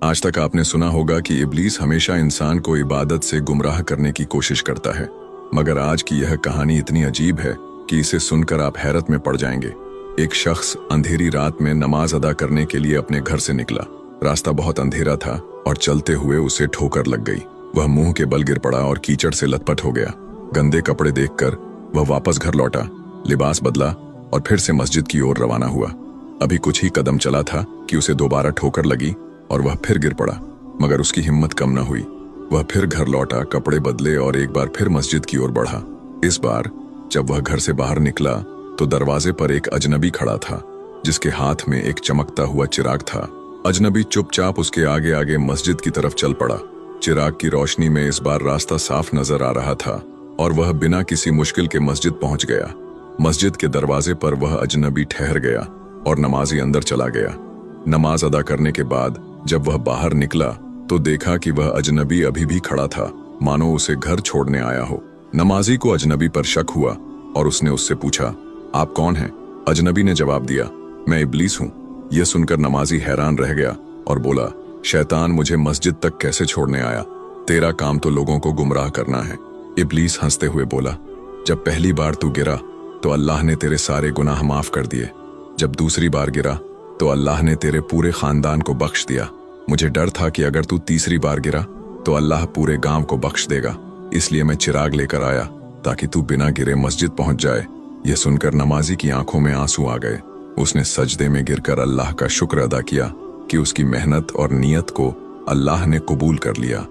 आज तक आपने सुना होगा कि इब्लीस हमेशा इंसान को इबादत से गुमराह करने की कोशिश करता है, मगर आज की यह कहानी इतनी अजीब है कि इसे सुनकर आप हैरत में पड़ जाएंगे। एक शख्स अंधेरी रात में नमाज अदा करने के लिए अपने घर से निकला। रास्ता बहुत अंधेरा था और चलते हुए उसे ठोकर लग गई। वह मुंह के बल गिर पड़ा और कीचड़ से लथपथ हो गया। गंदे कपड़े देखकर वह वापस घर लौटा, लिबास बदला और फिर से मस्जिद की ओर रवाना हुआ। अभी कुछ ही कदम चला था कि उसे दोबारा ठोकर लगी और वह फिर गिर पड़ा, मगर उसकी हिम्मत कम न हुई। वह फिर घर लौटा, कपड़े बदले और एक बार फिर मस्जिद की ओर बढ़ा। इस बार जब वह घर से बाहर निकला तो दरवाजे पर एक अजनबी खड़ा था, जिसके हाथ में एक चमकता हुआ चिराग था। अजनबी चुपचाप उसके आगे आगे मस्जिद की तरफ चल पड़ा। चिराग की रोशनी में इस बार रास्ता साफ नजर आ रहा था और वह बिना किसी मुश्किल के मस्जिद पहुंच गया। मस्जिद के दरवाजे पर वह अजनबी ठहर गया और नमाजी अंदर चला गया। नमाज अदा करने के बाद जब वह बाहर निकला तो देखा कि वह अजनबी अभी भी खड़ा था, मानो उसे घर छोड़ने आया हो। नमाजी को अजनबी पर शक हुआ और उसने उससे पूछा, आप कौन हैं? अजनबी ने जवाब दिया, मैं इब्लीस हूं। यह सुनकर नमाजी हैरान रह गया और बोला, शैतान मुझे मस्जिद तक कैसे छोड़ने आया? तेरा काम तो लोगों को गुमराह करना है। इब्लीस हंसते हुए बोला, जब पहली बार तू गिरा तो अल्लाह ने तेरे सारे गुनाह माफ कर दिए। जब दूसरी बार गिरा तो अल्लाह ने तेरे पूरे खानदान को बख्श दिया। मुझे डर था कि अगर तू तीसरी बार गिरा तो अल्लाह पूरे गांव को बख्श देगा, इसलिए मैं चिराग लेकर आया ताकि तू बिना गिरे मस्जिद पहुंच जाए। यह सुनकर नमाजी की आंखों में आंसू आ गए। उसने सजदे में गिरकर अल्लाह का शुक्र अदा किया कि उसकी मेहनत और नियत को अल्लाह ने कबूल कर लिया।